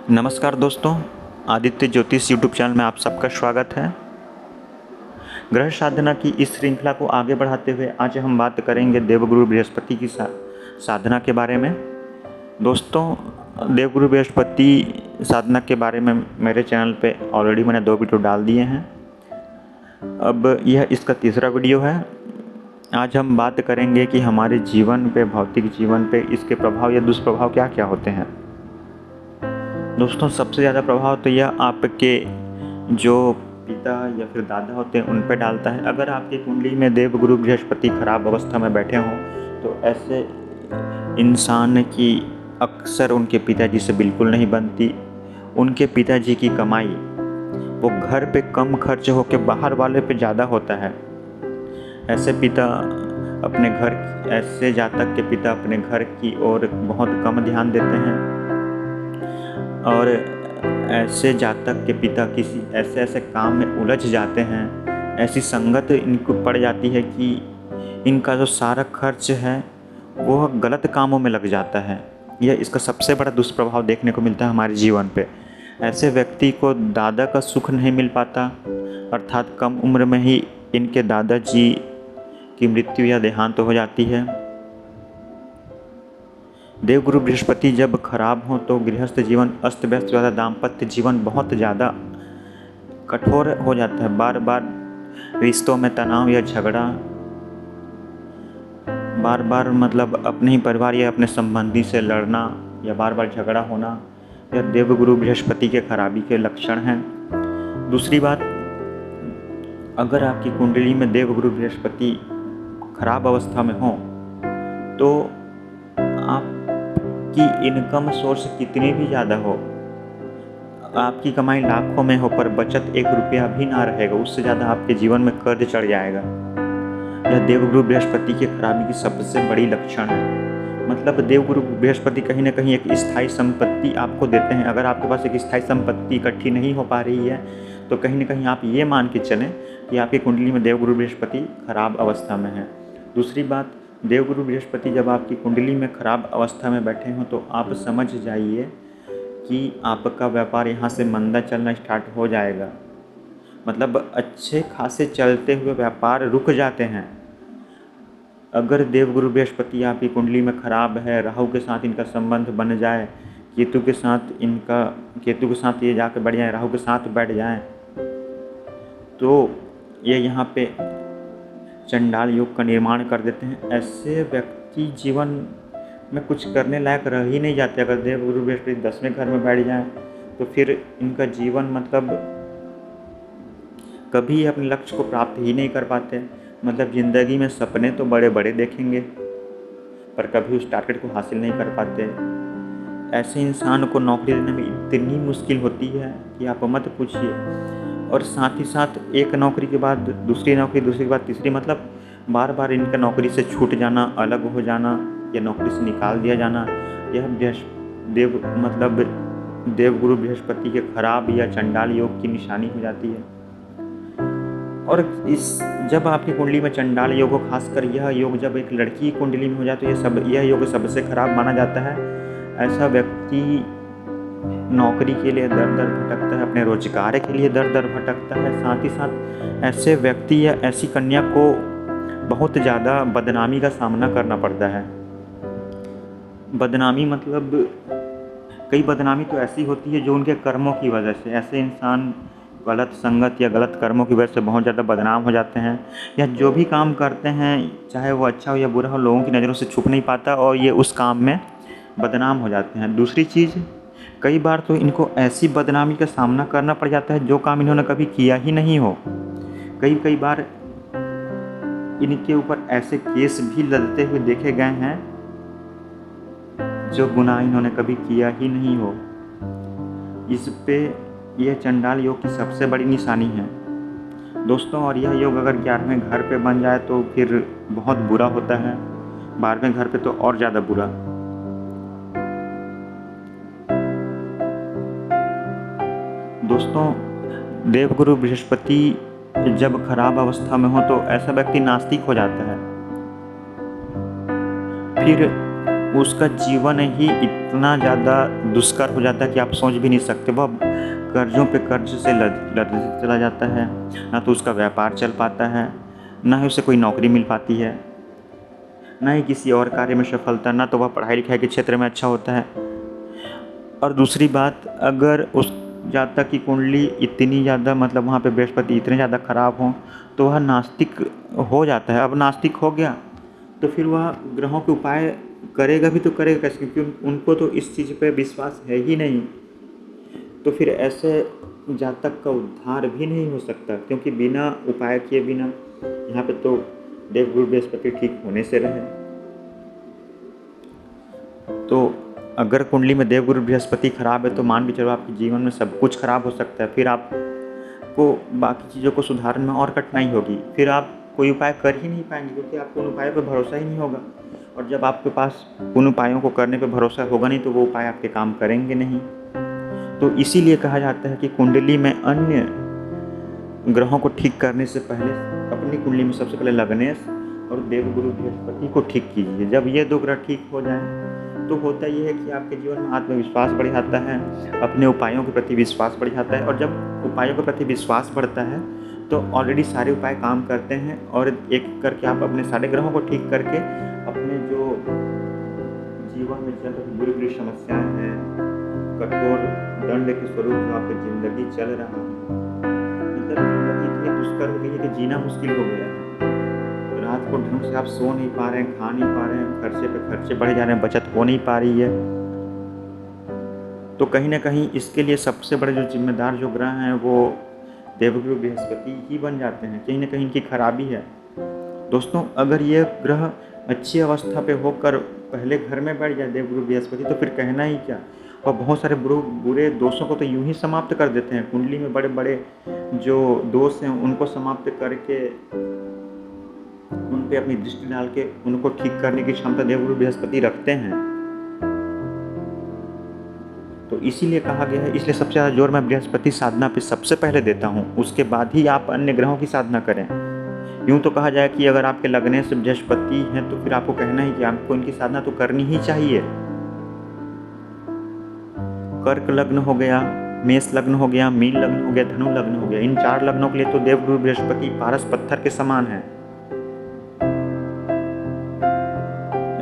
नमस्कार दोस्तों, आदित्य ज्योतिष यूट्यूब चैनल में आप सबका स्वागत है। ग्रह साधना की इस श्रृंखला को आगे बढ़ाते हुए आज हम बात करेंगे देवगुरु बृहस्पति की साधना के बारे में। दोस्तों, देवगुरु बृहस्पति साधना के बारे में मेरे चैनल पे ऑलरेडी मैंने 2 वीडियो डाल दिए हैं। अब यह इसका तीसरा वीडियो है। आज हम बात करेंगे कि हमारे जीवन पे, भौतिक जीवन पे इसके प्रभाव या दुष्प्रभाव क्या क्या होते हैं। दोस्तों, सबसे ज़्यादा प्रभाव तो यह आपके जो पिता या फिर दादा होते हैं उन पर डालता है। अगर आपकी कुंडली में देवगुरु बृहस्पति खराब अवस्था में बैठे हों तो ऐसे इंसान की अक्सर उनके पिताजी से बिल्कुल नहीं बनती। उनके पिताजी की कमाई वो घर पे कम खर्च होकर बाहर वाले पे ज़्यादा होता है। ऐसे जातक के पिता अपने घर की ओर बहुत कम ध्यान देते हैं और ऐसे जातक के पिता किसी ऐसे काम में उलझ जाते हैं, ऐसी संगत इनको पड़ जाती है कि इनका जो सारा खर्च है वो गलत कामों में लग जाता है। यह इसका सबसे बड़ा दुष्प्रभाव देखने को मिलता है हमारे जीवन पे। ऐसे व्यक्ति को दादा का सुख नहीं मिल पाता, अर्थात कम उम्र में ही इनके दादाजी की मृत्यु या देहांत हो जाती है। देवगुरु बृहस्पति जब खराब हो तो गृहस्थ जीवन अस्त व्यस्त ज़्यादा, दाम्पत्य जीवन बहुत ज़्यादा कठोर हो जाता है। बार बार रिश्तों में तनाव या झगड़ा, बार बार मतलब अपने ही परिवार या अपने संबंधी से लड़ना या बार बार झगड़ा होना, यह देवगुरु बृहस्पति के खराबी के लक्षण हैं। दूसरी बात, अगर आपकी कुंडली में देवगुरु बृहस्पति खराब अवस्था में हो तो आपकी इनकम सोर्स कितनी भी ज़्यादा हो, आपकी कमाई लाखों में हो पर बचत 1 रुपया भी ना रहेगा, उससे ज़्यादा आपके जीवन में कर्ज चढ़ जाएगा। यह देवगुरु बृहस्पति की खराबी की सबसे बड़ी लक्षण है। मतलब देवगुरु बृहस्पति कहीं ना कहीं एक स्थायी संपत्ति आपको देते हैं। अगर आपके पास एक स्थायी संपत्ति इकट्ठी नहीं हो पा रही है तो कहीं ना कहीं आप ये मान के चलें कि आपकी कुंडली में देवगुरु बृहस्पति खराब अवस्था में है। दूसरी बात, देवगुरु बृहस्पति जब आपकी कुंडली में खराब अवस्था में बैठे हों तो आप समझ जाइए कि आपका व्यापार यहाँ से मंदा चलना स्टार्ट हो जाएगा। मतलब अच्छे खासे चलते हुए व्यापार रुक जाते हैं। अगर देवगुरु बृहस्पति आपकी कुंडली में खराब है, राहु के साथ इनका संबंध बन जाए, केतु के साथ ये जाकर बैठ जाए, राहु के साथ बैठ जाएं, तो ये यहाँ पे चंडाल योग का निर्माण कर देते हैं। ऐसे व्यक्ति जीवन में कुछ करने लायक रह ही नहीं जाते। अगर देवगुरु बृहस्पति 10वें घर में बैठ जाएं तो फिर इनका जीवन मतलब कभी अपने लक्ष्य को प्राप्त ही नहीं कर पाते। मतलब ज़िंदगी में सपने तो बड़े बड़े देखेंगे पर कभी उस टारगेट को हासिल नहीं कर पाते। ऐसे इंसान को नौकरी देने में इतनी मुश्किल होती है कि आप मत पूछिए। और साथ ही साथ एक नौकरी के बाद दूसरी नौकरी, दूसरी के बाद तीसरी, मतलब बार बार इनका नौकरी से छूट जाना, अलग हो जाना या नौकरी से निकाल दिया जाना, यह देवगुरु बृहस्पति के खराब या चंडाल योग की निशानी हो जाती है। और जब आपकी कुंडली में चंडाल योग हो, खासकर यह योग जब एक लड़की की कुंडली में हो जाए तो यह योग सबसे खराब माना जाता है। ऐसा व्यक्ति नौकरी के लिए दर दर भटकता है, अपने रोजगार के लिए दर दर भटकता है। साथ ही साथ ऐसे व्यक्ति या ऐसी कन्या को बहुत ज़्यादा बदनामी का सामना करना पड़ता है। बदनामी मतलब कई बदनामी तो ऐसी होती है जो उनके कर्मों की वजह से, ऐसे इंसान गलत संगत या गलत कर्मों की वजह से बहुत ज़्यादा बदनाम हो जाते हैं। या जो भी काम करते हैं, चाहे वो अच्छा हो या बुरा हो, लोगों की नज़रों से छुप नहीं पाता और ये उस काम में बदनाम हो जाते हैं। दूसरी चीज़, कई बार तो इनको ऐसी बदनामी का सामना करना पड़ जाता है जो काम इन्होंने कभी किया ही नहीं हो। कई बार इनके ऊपर ऐसे केस भी लदते हुए देखे गए हैं जो गुनाह इन्होंने कभी किया ही नहीं हो। इस पे यह चंडाल योग की सबसे बड़ी निशानी है दोस्तों। और यह योग अगर 11वें घर पे बन जाए तो फिर बहुत बुरा होता है, 12वें घर पे तो और ज़्यादा बुरा। दोस्तों, देवगुरु बृहस्पति जब खराब अवस्था में हो तो ऐसा व्यक्ति नास्तिक हो जाता है। फिर उसका जीवन ही इतना ज़्यादा दुष्कर हो जाता है कि आप सोच भी नहीं सकते। वह कर्जों पे कर्ज से लदते चला जाता है, ना तो उसका व्यापार चल पाता है, ना ही उसे कोई नौकरी मिल पाती है, ना ही किसी और कार्य में सफलता, ना तो वह पढ़ाई लिखाई के क्षेत्र में अच्छा होता है। और दूसरी बात, अगर उस जातक की कुंडली इतनी ज़्यादा मतलब वहाँ पे बृहस्पति इतने ज़्यादा खराब हों तो वह नास्तिक हो जाता है। अब नास्तिक हो गया तो फिर वह ग्रहों के उपाय करेगा भी तो करेगा कैसे, क्योंकि उनको तो इस चीज़ पे विश्वास है ही नहीं। तो फिर ऐसे जातक का उद्धार भी नहीं हो सकता, क्योंकि बिना उपाय किए बिना यहाँ पे तो देवगुरु बृहस्पति ठीक होने से रहे। तो अगर कुंडली में देवगुरु बृहस्पति खराब है तो मान के चलो आपके जीवन में सब कुछ खराब हो सकता है। फिर आपको बाकी चीज़ों को सुधारने में और कठिनाई होगी, फिर आप कोई उपाय कर ही नहीं पाएंगे, क्योंकि आपको उन उपायों पर भरोसा ही नहीं होगा। और जब आपके पास उन उपायों को करने पर भरोसा होगा नहीं तो वो उपाय आपके काम करेंगे नहीं। तो इसीलिए कहा जाता है कि कुंडली में अन्य ग्रहों को ठीक करने से पहले अपनी कुंडली में सबसे पहले लग्नेश और देवगुरु बृहस्पति को ठीक कीजिए। जब ये दो ग्रह ठीक हो जाएं तो होता ये है कि आपके जीवन में आत्मविश्वास बढ़ जाता है, अपने उपायों के प्रति विश्वास बढ़ जाता है। और जब उपायों के प्रति विश्वास बढ़ता है तो ऑलरेडी सारे उपाय काम करते हैं, और एक करके आप अपने सारे ग्रहों को ठीक करके अपने जो जीवन में चल रही बुरी बुरी समस्याएं हैं, कठोर दंड के स्वरूप जो आपकी जिंदगी चल रहा है, मतलब जिंदगी इतनी दुष्कर हो गई है कि जीना मुश्किल हो गया है। रात को ढंग से आप सो नहीं पा रहे हैं, खा नहीं पा रहे हैं, खर्चे पे खर्चे बढ़े जा रहे हैं, बचत हो नहीं पा रही है। तो कहीं ना कहीं इसके लिए सबसे बड़े जो जिम्मेदार जो ग्रह हैं वो देवगुरु बृहस्पति ही बन जाते हैं। कहीं ना कहीं इनकी खराबी है। दोस्तों, अगर ये ग्रह अच्छी अवस्था पे होकर पहले घर में बैठ जाए देवगुरु बृहस्पति, तो फिर कहना ही क्या। और बहुत सारे बुरे दोषों को तो यूं ही समाप्त कर देते हैं। कुंडली में बड़े बड़े जो दोष हैं उनको समाप्त करके उन पे अपनी दृष्टि डाल के उनको ठीक करने की क्षमता देवगुरु बृहस्पति रखते हैं। तो इसीलिए कहा गया है, इसलिए सबसे ज़्यादा जोर मैं बृहस्पति साधना पे सबसे पहले देता हूँ, उसके बाद ही आप अन्य ग्रहों की साधना करें। यूँ तो कहा जाए कि अगर आपके लगने से बृहस्पति हैं तो फिर आपको कहना है कि आपको इनकी साधना तो करनी ही चाहिए। कर्क लग्न हो गया, मेष लग्न हो गया, मीन लग्न हो गया, धनु लग्न हो गया, इन 4 लग्नों के लिए तो देवगुरु बृहस्पति पारस पत्थर के समान है।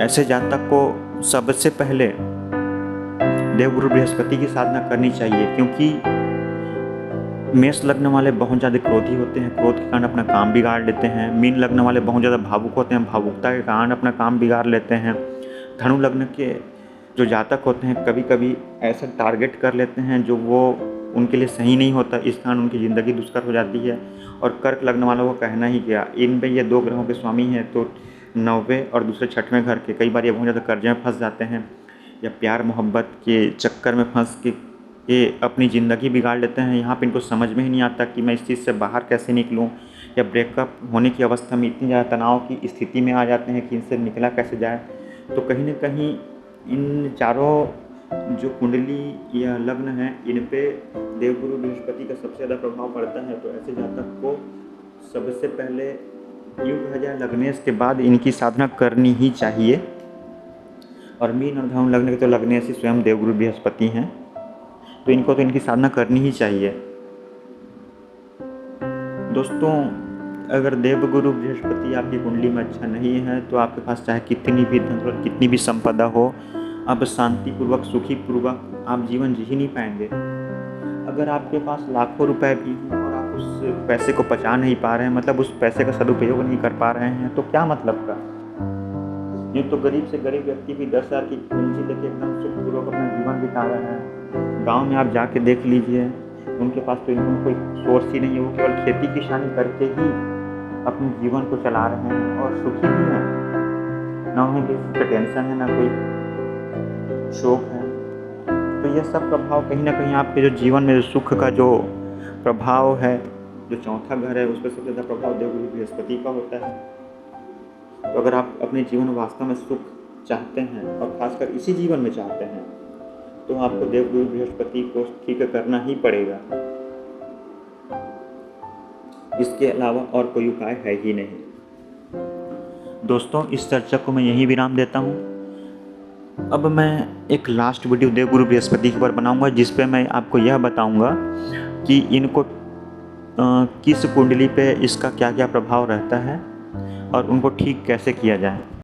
ऐसे जातक को सबसे पहले देवगुरु बृहस्पति की साधना करनी चाहिए, क्योंकि मेष लग्न वाले बहुत ज़्यादा क्रोधी होते हैं, क्रोध के कारण अपना काम बिगाड़ लेते हैं। मीन लग्न वाले बहुत ज़्यादा भावुक होते हैं, भावुकता के कारण अपना काम बिगाड़ लेते हैं। धनु लग्न के जो जातक होते हैं कभी कभी ऐसा टारगेट कर लेते हैं जो वो उनके लिए सही नहीं होता, इस कारण उनकी ज़िंदगी दुष्कर हो जाती है। और कर्क लग्न वालों को कहना ही गया, इनमें ये 2 ग्रहों के स्वामी हैं, तो 9वें और दूसरे 6वें घर के कई बार ये बहुत ज़्यादा कर्जे में फंस जाते हैं, या प्यार मोहब्बत के चक्कर में फंस के ये अपनी ज़िंदगी बिगाड़ लेते हैं। यहाँ पे इनको समझ में ही नहीं आता कि मैं इस चीज़ से बाहर कैसे निकलूँ, या ब्रेकअप होने की अवस्था में इतनी ज़्यादा तनाव की स्थिति में आ जाते हैं कि इनसे निकला कैसे जाए। तो कहीं ना कहीं इन चारों जो कुंडली या लग्न हैं इन पे देवगुरु बृहस्पति का सबसे ज़्यादा प्रभाव पड़ता है। तो ऐसे जातक को सबसे पहले यूँ कहा जाए लग्नेश के बाद इनकी साधना करनी ही चाहिए। और मीन और धनु लग्न के तो लग्नेश ही स्वयं देवगुरु बृहस्पति हैं, तो इनको तो इनकी साधना करनी ही चाहिए। दोस्तों, अगर देवगुरु बृहस्पति आपकी कुंडली में अच्छा नहीं है तो आपके पास चाहे कितनी भी धन और कितनी भी संपदा हो, आप शांतिपूर्वक सुखीपूर्वक आप जीवन जी ही नहीं पाएंगे। अगर आपके पास लाखों रुपए भी हैं और आप उस पैसे को बचा नहीं पा रहे हैं, मतलब उस पैसे का सदुपयोग नहीं कर पा रहे हैं, तो क्या मतलब का। ये तो गरीब से गरीब व्यक्ति भी 10,000 की पूंजी लेके एकदम सुखपूर्वक अपना जीवन बिता रहे हैं। गाँव में आप जाके देख लीजिए, उनके पास तो इनकम कोई सोर्स ही नहीं है, वो केवल खेती किसानी करके ही अपने जीवन को चला रहे हैं और सुखी भी हैं। ना उन्हें किसी का टेंशन है, ना कोई शौक है। तो यह सब प्रभाव कहीं ना कहीं आपके जो जीवन में जो सुख का जो प्रभाव है, जो चौथा घर है, उस पर सबसे ज़्यादा प्रभाव देवगुरु बृहस्पति का होता है। तो अगर आप अपने जीवन में वास्तव में सुख चाहते हैं और खासकर इसी जीवन में चाहते हैं तो आपको देवगुरु बृहस्पति को ठीक करना ही पड़ेगा। इसके अलावा और कोई उपाय है ही नहीं। दोस्तों, इस चर्चा को मैं यहीं विराम देता हूँ। अब मैं एक लास्ट वीडियो देवगुरु बृहस्पति के ऊपर बनाऊंगा, जिस पे मैं आपको यह बताऊंगा कि इनको किस कुंडली पे इसका क्या क्या प्रभाव रहता है और उनको ठीक कैसे किया जाए।